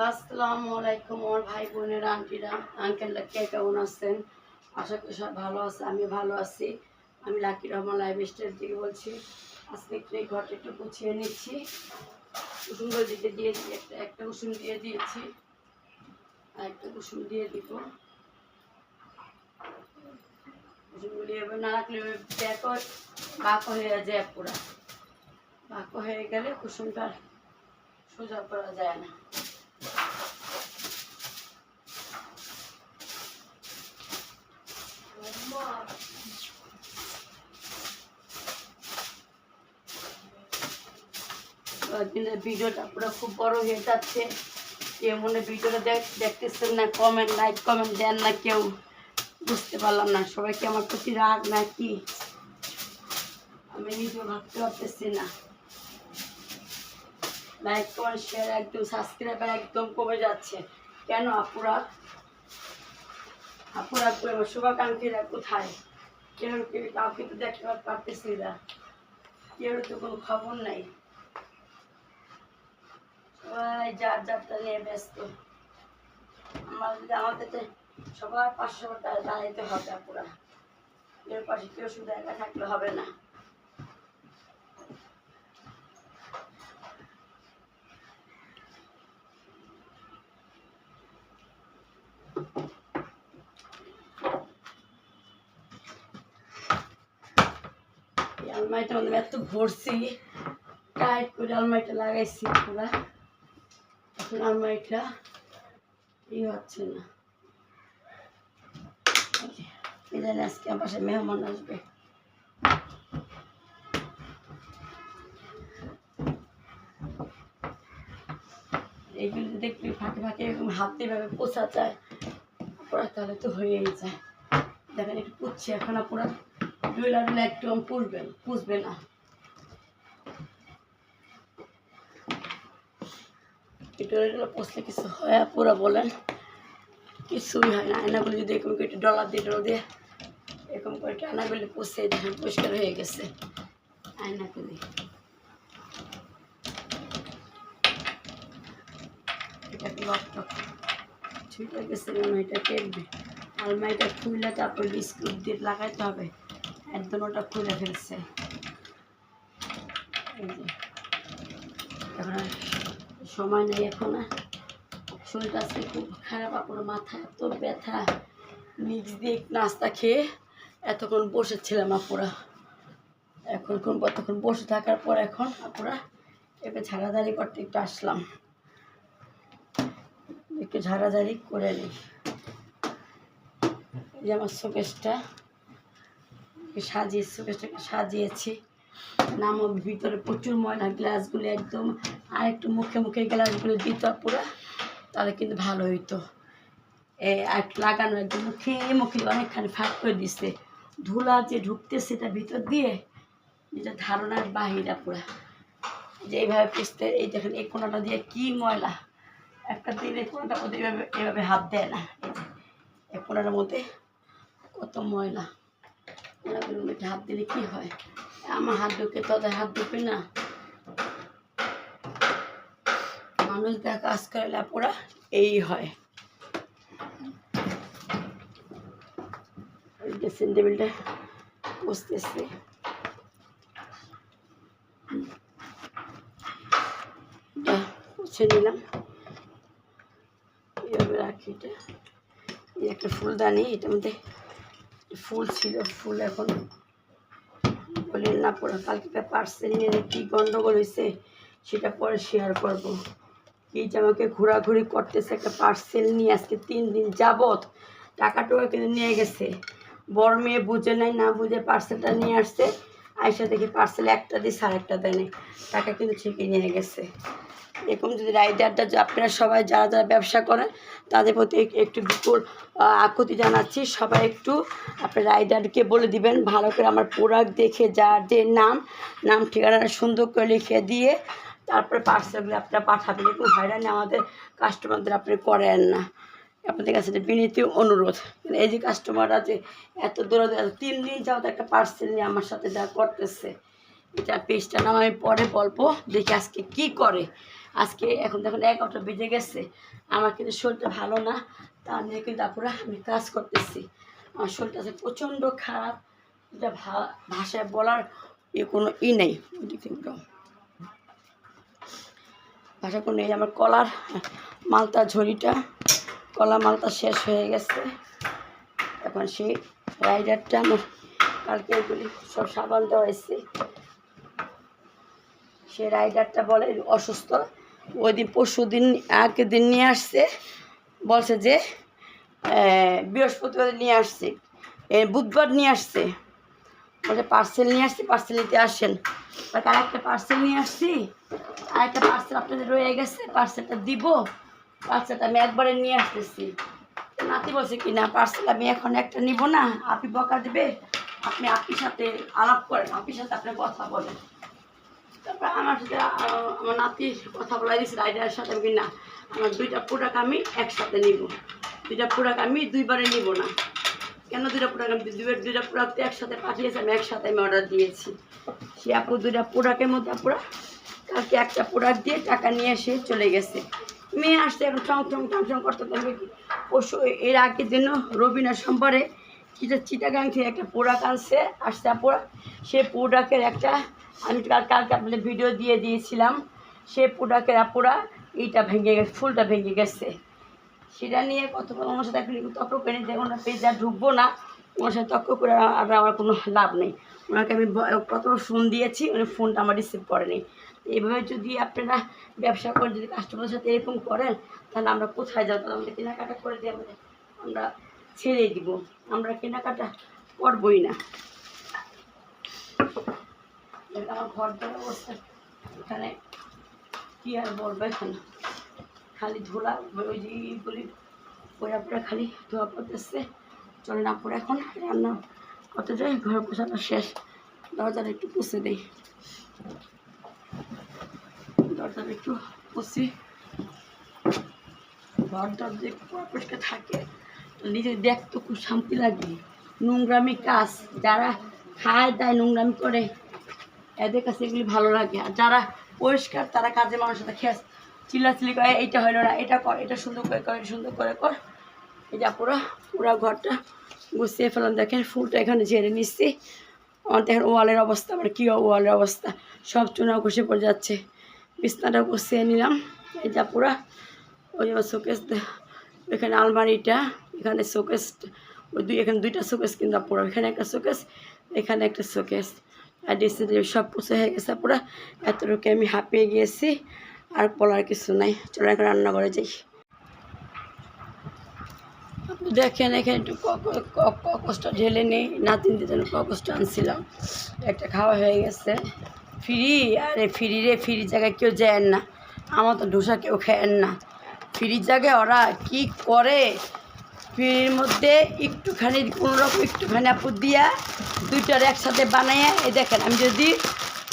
আসসালামু আলাইকুম আমার ভাই বোনেরা আন্টিরা আঙ্কেলরা কে কেমন আছেন? আশা করি সব ভালো আছে, আমি ভালো আছি। আমি লাকি রহমান লাইফস্টাইল থেকে বলছি। আজকে একটু এই ঘরটা একটু গুছিয়ে নিচ্ছি। কুসুমগুলো দিতে দিয়ে একটা কুসুম দিয়ে দিয়েছি, আর একটা কুসুম দিয়ে দিব। কুসুমগুলি এবার না রাখলে ব্যাকর বাঁক হয়ে যায়, পুরা বাঁক হয়ে গেলে কুসুমটা সোজা করা যায় না। দিনের ভিডিওটা পুরো খুব বড় হয়ে যাচ্ছে। কেউ মনে ভিডিওটা দেখতেছেন না, লাইক কমেন্ট দেন না, কেউ বুঝতে পারলাম না। সবাই কি আমার প্রতি রাগ নাকি আমি নিজেও ভাবতে পারতেছি না। লাইক কমেন্ট শেয়ার একদম, সাবস্ক্রাইবার একদম কমে যাচ্ছে কেন? আপুরা আমার শুভাকাঙ্ক্ষীরা কোথায়? কেউ কাউকে তো দেখতে পারতেছি না, কেউ তো কোনো খবর নাই। সবাই যার যারটা নিয়ে ব্যস্ত। আমাদের সবার পাশে দাঁড়াইতে হবে। আপুরা এর পাশে কেউ শুধু একা থাকলে হবে না। আলমারিটা আমাদের এত ভরছি, টাইট করে আলমারিটা লাগাইছি পুরা। এখন আলমারিটা হচ্ছে না। জানি আজকে আমার পাশে মেহমান আসবে। এইগুলো দেখলে ফাঁকে ফাঁকে এরকম হাত দিয়ে ভাবে পোছা যায়, পুরা তাহলে তো হয়েই যায়। দেখেন একটু পুষছে এখন, পুরা ডুলা একদম পুষবে না। ডলাগুলো পুষলে কিছু হয়? পুরা বলেন কিছুই হয় না। আয়নাগুলো যদি এরকম করে ডলা দিয়ে এরকম করে আয়নাগুলি পুষে দেখেন পরিষ্কার হয়ে গেছে। আয়নাগুলি এটা লক ছুটে গেছে, এটা টেকবে। আলমারিটা খুললে তারপর বিস্কুট দিয়ে লাগাইতে হবে। একদম ওটা খুলে ফেলছে। এই যে এখন সময় নেই, এখন শরীরটা আজকে খুব খারাপ। আপনার মাথা এত ব্যথা, মিক্স দিয়ে নাস্তা খেয়ে এতক্ষণ বসেছিলাম আপুরা। এখন কতক্ষণ বসে থাকার পর এখন আপুরা এবার ঝাড়াঝাড়ি করতে একটু আসলাম, একটু ঝাড়াঝাড়ি করে নিই। এই যে আমার শোকেসটা শোকেসটাকে সাজিয়েছি। নামও ভিতরে প্রচুর ময়লা, গ্লাসগুলো একদম আর একটু মুখে গ্লাসগুলো দিত পুরা, তাহলে কিন্তু ভালো হইতো। আর লাগানো একদম মুখে অনেকখানি ফাঁক করে দিচ্ছে। ধুলা যে ঢুকতেছে সেটা ভিতর দিয়ে, যেটা ধারণার বাহিরা পুরা। যে এইভাবে পিসতে, এই দেখেন এই কোনাটা দিয়ে কি ময়লা। একটা দিন এই কোনাটার মধ্যে এভাবে হাত দেয় না। এই কোনাটার মধ্যে কত ময়লা, কোনাগুলোর মধ্যে হাত দিলে কি হয়? আমার হাত ঢুকে তোদের হাত ঢুকে না। মানুষ যা কাজ করে পুরা এই হয়। ড্রেসিং টেবিলটা বসতেছি, মুছে নিলাম। এইভাবে রাখি। এটা একটা ফুলদানি, এটার মধ্যে ফুল ছিল, ফুল এখন বলেন না পড়া। কালকে একটা পার্সেল নিয়ে কী গন্ডগোল হয়েছে সেটা পরে শেয়ার করবো। এই যে আমাকে ঘোরাঘুরি করতেছে একটা পার্সেল নিয়ে, আজকে 3 দিন যাবৎ। টাকাটুকু কিন্তু নিয়ে গেছে। বড় মেয়ে বুঝে নাই, না বুঝে পার্সেলটা নিয়ে আসছে। আয়সা দেখি পার্সেল একটা দিয়ে 1.5টা দেয়, টাকা কিন্তু ঠিকই নিয়ে গেছে। এরকম যদি রাইডারটা, আপনারা সবাই যারা ব্যবসা করেন তাদের প্রতি একটু বিপুল আকুতি জানাচ্ছি। সবাই একটু আপনার রাইডারকে বলে দিবেন ভালো করে আমার প্রোডাক্ট দেখে, যার যে নাম ঠিকানাটা সুন্দর করে লিখে দিয়ে তারপরে পার্সেলগুলো আপনারা পাঠাবেন। এরকম হয়রানি আমাদের কাস্টমারদের আপনি করেন না। আপনাদের কাছে বিনীত অনুরোধ। এই যে কাস্টমাররা যে এত দূরে 3 দিন যাওয়া একটা পার্সেল নিয়ে আমার সাথে যা করতেছে, এটা পেজটা নাম আমি পরে বলবো, দেখি আজকে কি করে। আজকে এখন দেখুন 11টা বেজে গেছে, আমার কিন্তু শরীরটা ভালো না, তা নিয়ে কিন্তু আপুরা আমি কাজ করতেছি। আমার শরীরটা আছে প্রচণ্ড খারাপ, এটা ভাষায় বলার কোনো নেই, ভাষা কোনো নেই। আমার কলার মালতা ঝুড়িটা, কলা মালতা শেষ হয়ে গেছে। এখন সেই রাইডারটা আমার কালকে এগুলি সব সাবান দেওয়া হয়েছে, সে রাইডারটা বলে অসুস্থ। ওই দিন পরশু দিন আগের দিন নিয়ে আসছে, বলছে যে বৃহস্পতিবার নিয়ে আসছে, বুধবার নিয়ে আসছে, বলছে পার্সেল নিয়ে আসছি, পার্সেল নিতে আসেন। আর একটা পার্সেল নিয়ে আসছি, আর একটা পার্সেল আপনাদের রয়ে গেছে, পার্সেলটা দিব, পার্সেলটা আমি একবারে নিয়ে আসতেছি। নাতি বলছে কি না পার্সেল আমি এখন একটা নিব না, আপনি বকা দেবে, আপনি আপির সাথে আলাপ করেন, আপির সাথে আপনি কথা বলেন। তারপর আমার সাথে আমার নাতির কথা বলা দিয়েছে রাইডারের সাথে, আমি না আমার 2টা প্রোডাক্ট আমি একসাথে নিব, 2টা প্রোডাক্ট আমি 2বারে নিব না। কেন 2টা প্রোডাক্ট আমি 2টা প্রোডাক্ট একসাথে পাঠিয়েছি, আমি একসাথে আমি অর্ডার দিয়েছি। সে আপু 2টা প্রোডাক্টের মধ্যে আপুরা কালকে একটা প্রোডাক্ট দিয়ে টাকা নিয়ে এসে চলে গেছে। মেয়ে আসছে এখন টং করতে পারবে। পরশু এর আগের দিন রবিবার সোমবারে চিটাগাং থেকে একটা প্রোডাক্ট আনছে আসছে আপুরা, সে প্রোডাক্টের একটা আমি কালকে আপনাদের ভিডিও দিয়ে দিয়েছিলাম, সে প্রোডাক্টের আপুরা এইটা ভেঙে গেছে, ফুলটা ভেঙে গেছে। সেটা নিয়ে কতক্ষণ ওনার সাথে এখন তর্ক করে দেখুন না, পেজে আর ঢুকবো না, ওনার সাথে তর্ক করে আর আমার কোনো লাভ নেই। ওনাকে আমি কত ফোন দিয়েছি, উনি ফোনটা আমার রিসিভ করেনি। এইভাবে যদি আপনারা ব্যবসা করেন, যদি কাস্টমারের সাথে এরকম করেন, তাহলে আমরা কোথায় যাবো? তাহলে আমাদের কেনাকাটা করে দিয়ে আমরা ছেড়ে দিব, আমরা কেনাকাটা করবই না। আমার ঘর দেওয়ার অবস্থা এখানে কী আর বলবো, এখানে খালি ধুলা, ওই যে এইগুলি পরে পরে খালি ধোয়া পড়তেছে। চলে না পরে এখন রান্না করতে যাই, ঘর পোছানো শেষ, দরজাটা একটু পুষে দিই, দরজাটা একটু পুষি, ঘর দরজা একটু পরিষ্কার থাকে, নিজে দেখতে খুব শান্তি লাগে। নোংরামি কাজ যারা খায় দায় নোংরামি করে, এদের কাছে এগুলি ভালো লাগে। আর যারা পরিষ্কার তারা কাজে মানুষের সাথে খেয়ে চিল্লাচিল্লি করে, এইটা হলো না, এটা কর, এটা সুন্দর করে কর, সুন্দর করে কর। এই যা পুরা ঘরটা গুছিয়ে ফেলাম। দেখেন ফুলটা এখানে ঝেড়ে নিচ্ছি। আমার দেখেন ওয়ালের অবস্থা, আমার কী ওয়ালের অবস্থা, সব চুনা ঘষে পড়ে যাচ্ছে। বিছনাটা গুছিয়ে নিলাম। এই যা ওই যে শোকেস, এখানে আলমারিটা, এখানে শোকেস, ওই এখানে 2টা শোকেস কিন্তু পুরো, এখানে একটা শোকেস, এখানে একটা শোকেস, আর ড্রেসিং টেবিল সব পুষে হয়ে গেছে পুরো। এতটুকু আমি হাঁপিয়ে গিয়েছি, আর বলার কিছু নাই। চলো এখন রান্নাঘরে যাই। দেখেন এখানে একটু ককসটা ঢেলে নেই, নাতিনদের জন্য ককসটা আনছিলাম, একটা খাওয়া হয়ে গেছে। ফ্রি, আরে ফ্রি রে, ফ্রি জায়গায় কেউ যায় না, আমার তো ডোসা কেউ খায়েন না। ফ্রি জায়গায় ওরা কি করে, ফ্রির মধ্যে একটুখানি কোনোরকম একটুখানি আপু দিয়া 2টার একসাথে বানাইয়া, এই দেখেন আমি যদি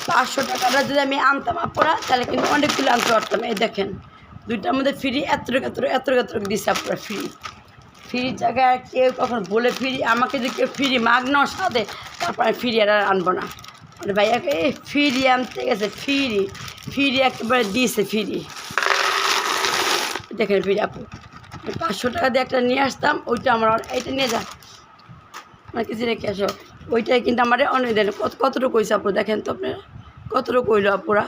500 টাকাটা যদি আমি আনতাম আপুরা, তাহলে কিন্তু অনেকগুলো আনতে পারতাম। এই দেখেন 2টার মধ্যে ফ্রি এতটুকু দিচ্ছে আপুরা। ফ্রি জায়গায় কেউ কখন বলে ফ্রি, আমাকে যদি কেউ ফ্রি মাগ নাও সাথে, তারপর আমি ফ্রি আর আনবো না। মানে ভাইয়াকে ফ্রি আনতে গেছে, ফ্রি একেবারে দিয়েছে ফ্রি। দেখেন ফ্রি আপু 500 টাকা দিয়ে একটা নিয়ে আসতাম, ওইটা আমার এইটা নিয়ে যা মানে কিছু রেখে আসো, ওইটাই কিন্তু আমার অনেক দেন। কতটুকু হয়েছে আপু দেখেন তো আপনারা, কতটুকু হইলো আপুরা,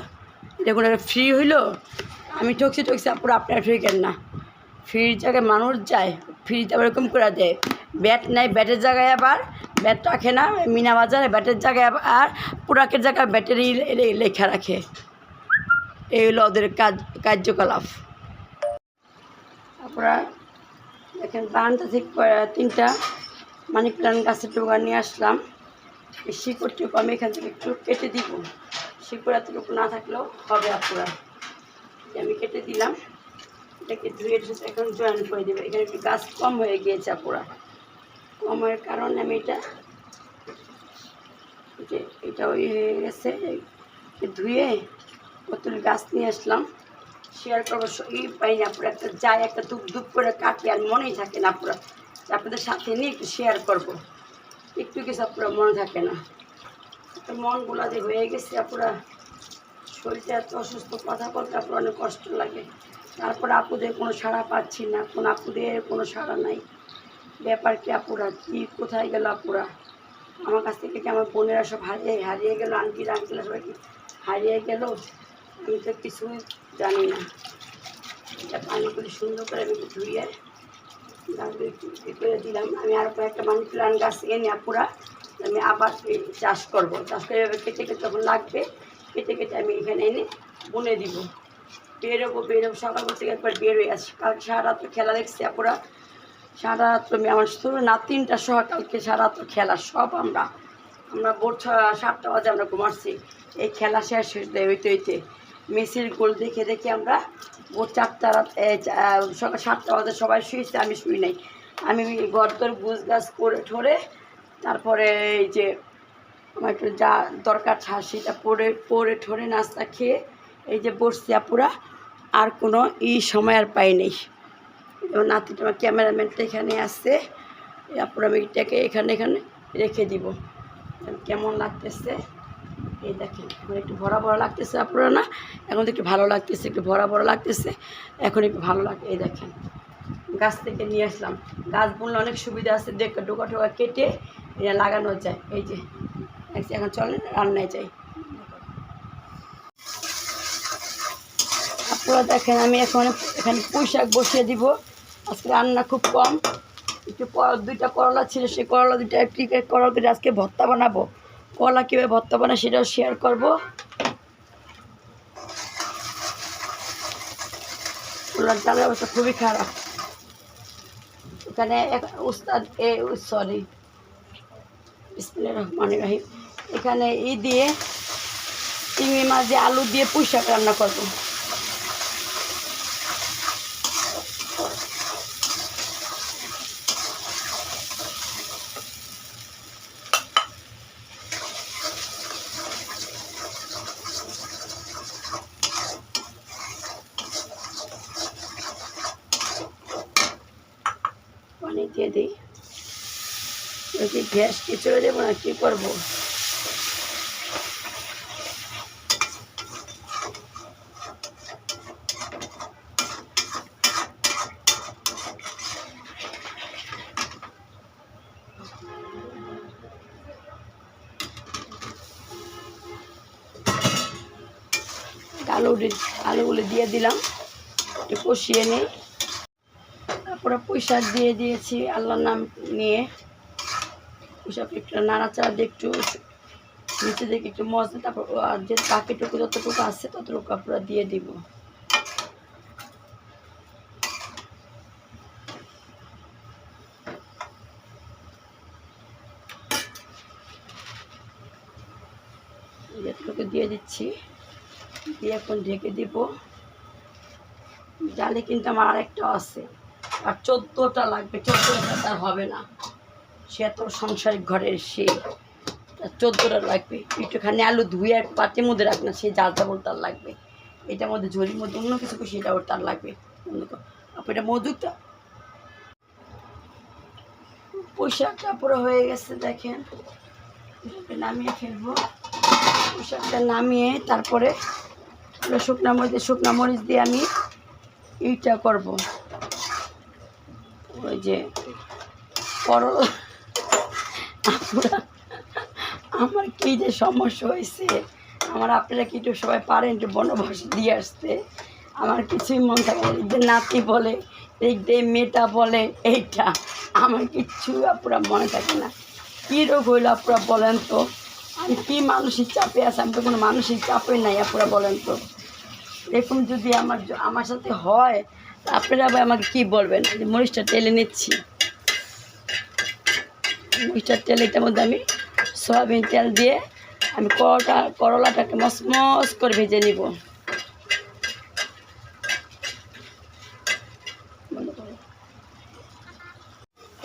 দেখুন একটা ফ্রি হইলো। আমি ঠকছি আপুরা, আপনারা ফ্রি কেন না? ফ্রির জায়গায় মানুষ যায়, ফ্রিতে আবার এরকম করে দেয়, ব্যাট নেয়, ব্যাটের জায়গায় আবার ব্যাট রাখে না, মিনা বাজারে ব্যাটের জায়গায় আর পুরাকের জায়গায় ব্যাটারি লেখা রাখে। এই হলো ওদের কার্যকলাপ। আপনারা দেখেন বারান্দা থেকে 3টা মানি প্ল্যান্ট গাছের ডোগা নিয়ে আসলাম। এই শিকড়টুকু আমি এখান থেকে একটু কেটে দিব, শিকড় এতটুকু না থাকলেও হবে আপুরা। আমি কেটে দিলাম, এটাকে ধুয়ে এখন জয়েন করে দেবো। এখানে একটু গাছ কম হয়ে গিয়েছে আপুরা, কম হওয়ার কারণে আমি এটা ওই হয়ে গেছে, ধুয়ে কতগুলো গাছ নিয়ে আসলাম। শেয়ার করবো এই পাইনি আপুরা, একটা যাই একটা ধূপ করে কাটি, আর মনেই থাকে না আপুরা, আপনাদের সাথে নিয়ে একটু শেয়ার করবো, একটু কিছু আপুরা মনে থাকে না। একটা মনগুলা যে হয়ে গেছে আপুরা, শরীরটা এত অসুস্থ, কথা বলতে আপনার অনেক কষ্ট লাগে। তারপরে আপুদের কোনো সাড়া পাচ্ছি না, কোন আপুদের কোনো সাড়া নাই। ব্যাপার কি আপুরা, কি কোথায় গেল আপুরা? আমার কাছ থেকে কি আমার বোনেরা সব হারিয়ে গেল? আন্টিরা সবাই কি হারিয়ে গেল? আমি তো কিছুই জানি না। এটা পানি করে সুন্দর করে আমি ধুয়ে করে দিলাম। আমি আর একটা মানি প্লান্ট গাছ এনে আপুরা আমি আবার চাষ করবো। চাষ করে এভাবে কেটে কেটে যখন লাগবে কেটে কেটে আমি এখানে এনে বুনে দিব। বেরোবো সকাল বলতে একবার বের হয়ে আসি। কালকে সারা রাত খেলা দেখছি আপুরা, সারা রাত আমি আমার শুধু নাতিনটা সহ কালকে সারা রাত খেলা সব আমরা ভোর 7টা বাজে আমরা ঘুমাচ্ছি। এই খেলা শেষ হইতে মেসির গোল দেখে দেখে আমরা ভোর 4টা রাত সকাল 7টা বাজে সবাই শুয়েছে, আমি শুই নাই। আমি গড়দর গুছ গাছ করে ঠরে তারপরে এই যে আমার একটু যা দরকার সেটা পরে ঠরে নাস্তা খেয়ে এই যে বসছি আপুরা। আর কোনো সময় আর পাই নেই। এবং নাতিটা আমার ক্যামেরাম্যানটা এখানে আসছে, আপুরা আমি এটাকে এখানে রেখে দিব। কেমন লাগতেছে এই দেখেন, এখন একটু ভরা লাগতেছে আপুরা না? এখন তো একটু ভালো লাগতেছে, একটু ভরা লাগতেছে, এখন একটু ভালো লাগে। এই দেখেন গাছ থেকে নিয়ে আসলাম। গাছ বুনলে অনেক সুবিধা আছে, ডোকা টোকা কেটে এটা লাগানো যায়। এই যে এখন চলেন রান্নায় যাই। আপনারা দেখেন আমি এখন এখানে পুঁই শাক বসিয়ে দিব। আজকে রান্না খুব কম, একটু 2টা করলা ছিল, সেই করলা 2টা একটি করলা করে আজকে ভর্তা বানাবো। করলা কীভাবে ভর্তা বানায় সেটাও শেয়ার করবো। করলার চালের অবস্থা খুবই খারাপ। এখানে বিসমিল্লাহির রহমানির রহিম, এখানে দিয়ে চিংড়ি মাছ দিয়ে আলু দিয়ে পুঁই শাক রান্না করবো। পানি দিয়ে দিই। গ্যাস কি চলে দেবো না কী করবো? আলুগুলো দিয়ে দিলাম, একটু কষিয়ে নিই। তারপরে পুঁই শাক দিয়ে দিয়েছি আল্লাহর নাম নিয়ে। পুঁই শাক একটু নাড়াচাড়া দিয়ে একটু নিচে দিকে একটু মশলা, তারপর আর যে বাকিটুকু যতটুকু আছে ততটুকু আপনারা দিয়ে দিব। এতটুকু দিয়ে দিচ্ছি, দিয়ে এখন ঢেকে দিব। জালে কিন্তু আমার আরেকটা আছে, আর 14টা লাগবে, 14টা তার হবে না, সে এত সংসারিক ঘরের সে 14টা লাগবে। একটুখানি আলু ধুয়ে এক পাটের মধ্যে রাখ না, সে যার যাবল তার লাগবে। এটার মধ্যে ঝুড়ির মধ্যে অন্য কিছু সেটা ওর তার লাগবে। আপনি এটা মজুরটা পোশাকটা পুরো হয়ে গেছে দেখেন, নামিয়ে ফেলবো। পোশাকটা নামিয়ে তারপরে শুকনা মরিচ দিয়ে আমি এইটা করব। ওই যে করলা, আমার কী যে সমস্যা হয়েছে, আপনারা কি একটু সবাই পারেন একটু বনবাস দিয়ে আসতে? আমার কিছুই মন থাকে না। যে নাতি বলে, এই যে মেয়েটা বলে, এইটা আমার কিচ্ছু আপুরা মনে থাকে না। কী রোগ হইলো আপুরা বলেন তো? আমি কী মানসিক চাপে আছে? আমি তো কোনো মানসিক চাপে নাই আপুরা বলেন তো। এরকম যদি আমার সাথে হয় আপনারা আবার আমাকে কী বলবেন? মরিচটা টেলে নিচ্ছি। মরিচটার তেল এটার মধ্যে আমি সয়াবিন তেল দিয়ে আমি করলাটাকে মসমস করে ভেজে নিব।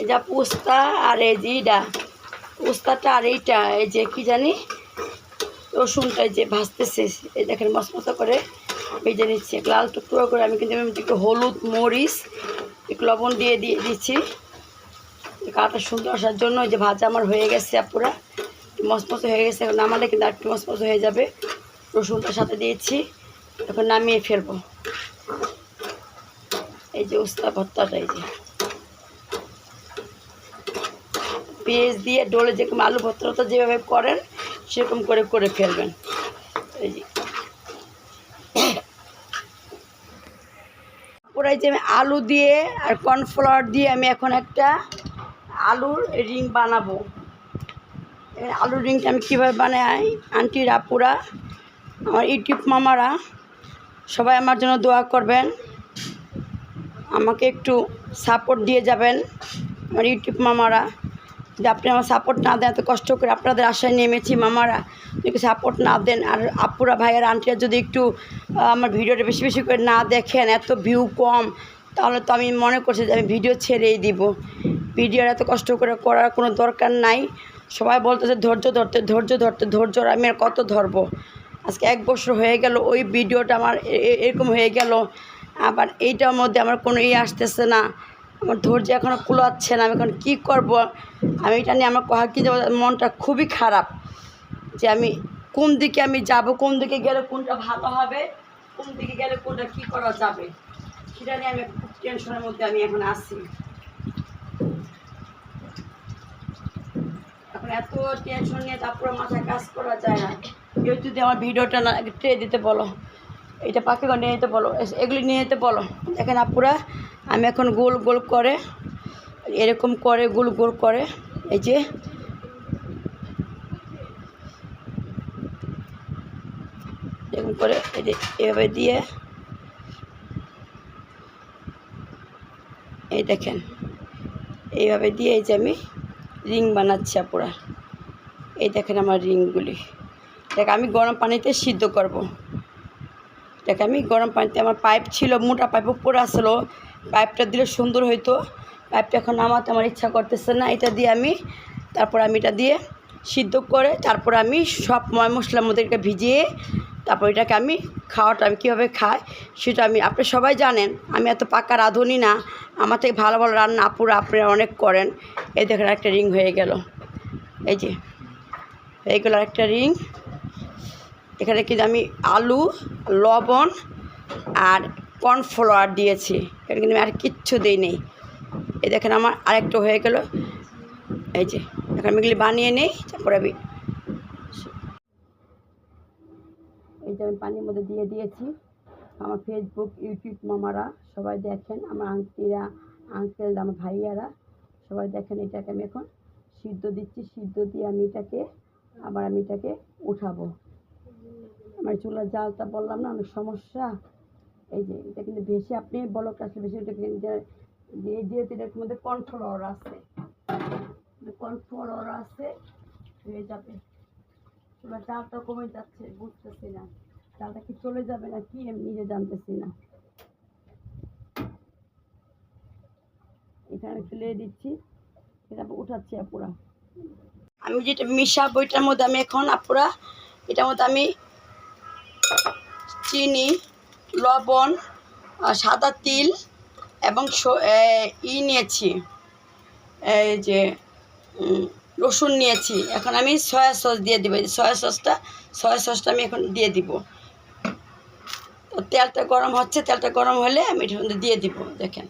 এই যা পোস্তা আর এই যে পোস্তাটা আর এইটা এই যে কি জানি রসুনটা যে ভাজতেছে, এই দেখেন মশমশা করে ভেজে নিচ্ছি লাল টুকরো করে। আমি কিন্তু একটু হলুদ মরিচ একটু লবণ দিয়ে দিচ্ছি কাটা সুন্দর আসার জন্য। যে ভাজা আমার হয়ে গেছে পুরা মসমস হয়ে গেছে, এখন নামালে কিন্তু আর একটু মসমস হয়ে যাবে। রসুনটার সাথে দিয়েছি, এখন নামিয়ে ফেলবো। এই যে উস্তা ভর্তাটা, এই যে পেঁয়াজ দিয়ে ডোলে যেরকম আলু ভর্তাটা যেভাবে করেন সেরকম করে করে ফেলবেন। এই যে ওরাই যে আমি আলু দিয়ে আর কর্নফ্লাওয়ার দিয়ে আমি এখন একটা আলুর রিং বানাবো। আলুর রিংটা আমি কীভাবে বানাই, আন্টিরা আপুরা আমার ইউটিউব মামারা সবাই আমার জন্য দোয়া করবেন, আমাকে একটু সাপোর্ট দিয়ে যাবেন। আমার ইউটিউব মামারা, যে আপনি আমার সাপোর্ট না দেন, এত কষ্ট করে আপনাদের আশায় নেমেছি মামারা, যদি সাপোর্ট না দেন, আর আপুরা ভাইয়ের আন্টিরা যদি একটু আমার ভিডিওটা বেশি বেশি করে না দেখেন, এত ভিউ কম, তাহলে তো আমি মনে করছি যে আমি ভিডিও ছেড়েই দিব। ভিডিওর এত কষ্ট করে করার কোনো দরকার নাই। সবাই বলতেছে ধৈর্য ধরতে, ধৈর্য ধরতে, ধৈর্য আমি আর কত ধরবো। আজকে 1 বছর হয়ে গেল ওই ভিডিওটা আমার এরকম হয়ে গেল, আবার এইটার মধ্যে আমার কোনো আসতেছে না, আমার ধৈর্য এখনও কুলাচ্ছে না। আমি এখন কী করব, আমি এটা নিয়ে আমার কি মনটা খুবই খারাপ, যে আমি কোন দিকে আমি যাব, কোন দিকে গেলে কোনটা ভালো হবে, কোন দিকে গেলে কোনটা কী করা যাবে, সেটা নিয়ে আমি খুব টেনশনের মধ্যে আমি এখন আসি। এখন এত টেনশন নিয়ে তারপরে মাথায় কাজ করা যায় না। কেউ যদি আমার ভিডিওটা না ট্রে দিতে বলো, এটা পাখি নিয়ে যেতে বলো, এগুলি নিয়ে যেতে বলো। দেখেন আপুরা, আমি এখন গোল গোল করে এরকম করে গোল গোল করে, এই যে এরকম করে এই যে এভাবে দিয়ে, এই দেখেন এইভাবে দিয়ে এই যে আমি রিং বানাচ্ছি আপুরা। এই দেখেন আমার রিংগুলি, দেখ আমি গরম পানিতে সিদ্ধ করব। দেখ আমি গরম পানিতে, আমার পাইপ ছিল, মোটা পাইপ উপরে আসলো, পাইপটা দিলে সুন্দর হইতো, পাইপটা এখন নামাতে আমার ইচ্ছা করতেছে না। এটা দিয়ে আমি তারপর আমি এটা দিয়ে সিদ্ধ করে তারপর আমি সব ময় মশলার মধ্যে এটা ভিজিয়ে তারপর এটাকে আমি খাওয়াটা আমি কীভাবে খাই সেটা আমি, আপনি সবাই জানেন আমি এত পাকা রাঁধুনি না, আমার থেকে ভালো ভালো রান্না আপুরা আপনারা অনেক করেন। এই দেখেন একটা রিং হয়ে গেল, এই যে এইগুলো একটা রিং। এখানে কিন্তু আমি আলু, লবণ আর কর্নফ্লাওয়ার দিয়েছি, এখানে কিন্তু আমি আর কিচ্ছু দিই নেই। এই দেখেন আমার আরেকটা হয়ে গেল। এই যে এখন আমি এগুলি বানিয়ে নেই, তারপরে আমি এই যে আমি পানির মধ্যে দিয়ে দিয়েছি। আমার ফেসবুক ইউটিউব মামারা সবাই দেখেন, আমার আন্টিরা, আঙ্কেল, আমার ভাইয়ারা সবাই দেখেন। এটাকে আমি এখন সিদ্ধ দিচ্ছি, সিদ্ধ দিয়ে আমি এটাকে আবার আমি এটাকে উঠাবো। আমার চুলার জালটা বললাম না অনেক সমস্যা। এই যে এটা কিন্তু বেশি আপনি বলক আসলে বেশি, এটা যেহেতু এটার মধ্যে কর্নফ্লাওয়ার আছে হয়ে যাবে। চুলার জালটা কমে যাচ্ছে, বুঝতেছি না জালটা কি চলে যাবে না কি আমি নিজে জানতেছি না। এখানে ফেলে দিচ্ছি, এটা উঠাচ্ছি আপুরা। আমি যেটা মিশাবো এটার মধ্যে আমি এখন আপুরা, এটার মধ্যে আমি চিনি, লবণ, সাদা তিল এবং নিয়েছি, এই যে রসুন নিয়েছি। এখন আমি সয়া সস দিয়ে দিব, সয়া সসটা আমি এখন দিয়ে দিব। তো তেলটা গরম হচ্ছে, তেলটা গরম হলে আমি এটার মধ্যে দিয়ে দিব। দেখেন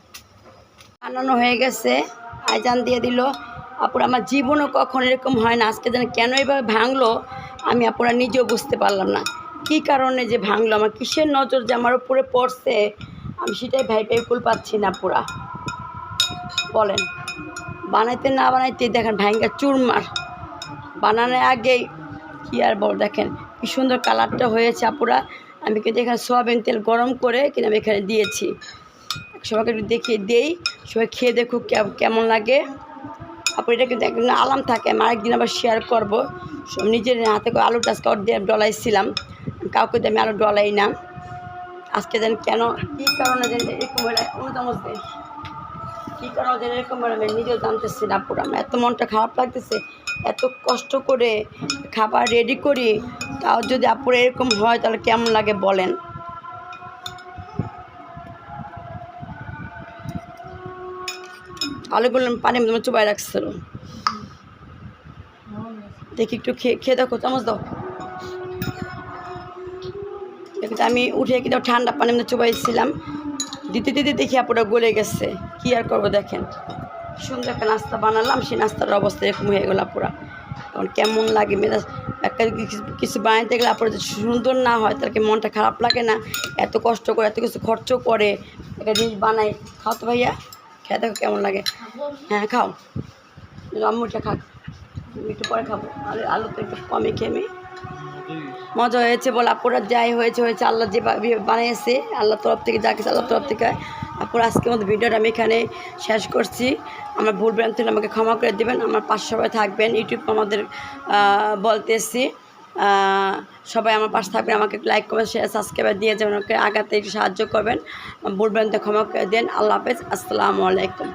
বানানো হয়ে গেছে, আইজান দিয়ে দিল। আপুরা আমার জীবনও কখন এরকম হয় না, আজকে যেন কেন এভাবে ভাঙলো আমি আপুরা নিজেও বুঝতে পারলাম না কী কারণে যে ভাঙলো, আমার কিসের নজর যে আমার উপরে পড়ছে আমি সেটাই কুল পাচ্ছি না পুরা। বলেন বানাইতে না বানাইতে দেখেন ভাঙ্গা চুরমার, বানানোর আগেই কী আর বল। দেখেন কি সুন্দর কালারটা হয়েছে আপুরা। আমি কিন্তু এখানে সয়াবিন তেল গরম করে কিন্তু আমি এখানে দিয়েছি, সবাইকে একটু দেখিয়ে দিই, সবাই খেয়ে দেখুক কেমন লাগে। আপু এটা কিন্তু একদিন আলাম থাকে, আমি আরেকদিন আবার শেয়ার করবো। সব নিজের হাতে করে আলুটা আজকে দিয়ে ডলাইছিলাম, কাউকে দিয়ে আমি আলু ডলাই না। আজকে যেন কেন কী কারণে যেন এরকম অনুদামতে কী কারণে যেন এরকম আমি নিজেও জানতেছি না। পুরো আমার এত মনটা খারাপ লাগতেছে, এত কষ্ট করে খাবার রেডি করি, তাও যদি আপুরা এরকম হয় তাহলে কেমন লাগে বলেন। আলুগুলো পানির মধ্যে চুবাই রাখছিল, দেখি একটু খেয়ে দেখো, চামচ দাও। দেখতে আমি উঠে কিন্তু ঠান্ডা পানি মধ্যে চুবাইছিলাম, দিতে দিতে দেখি আপুরা গলে গেছে। কী আর করবো দেখেন, সুন্দর একটা নাস্তা বানালাম, সেই নাস্তার অবস্থা এরকম হয়ে গেল আপুরা। এখন কেমন লাগে মেজাজ, একটা কিছু বানাইতে গেলে আপুরা যদি সুন্দর না হয় তাকে মনটা খারাপ লাগে না? এত কষ্ট করে এত কিছু খরচ করে একটা জিনিস বানাই। খাও তো ভাইয়া, খেয়ে দেখো কেমন লাগে। হ্যাঁ খাও, আম্মুটা খাক, একটু পরে খাবো। আর আলু তো একটু কমই খেয়ে মজা হয়েছে বলে আপুরা, যাই হয়েছে হয়েছে, আল্লাহ যে বানিয়েছে আল্লাহ তরফ থেকে, যা কিছু আল্লাহ তরফ থেকে। আপুরা আজকের মতো ভিডিওটা আমি এখানে শেষ করছি। আমার ভুল ভ্রান্তি হলে আমাকে ক্ষমা করে দেবেন। আমার পাশে সবাই থাকবেন, ইউটিউব আমাদের বলতেছি, সবাই আমার পাশে থাকবেন, আমাকে লাইক কমেন্ট শেয়ার সাবস্ক্রাইব দিয়ে যাবেন, আমাকে আগাতে একটু সাহায্য করবেন। ভুল ভ্রান্তি ক্ষমা করে দেন। আল্লাহ হাফেজ, আসসালামু আলাইকুম।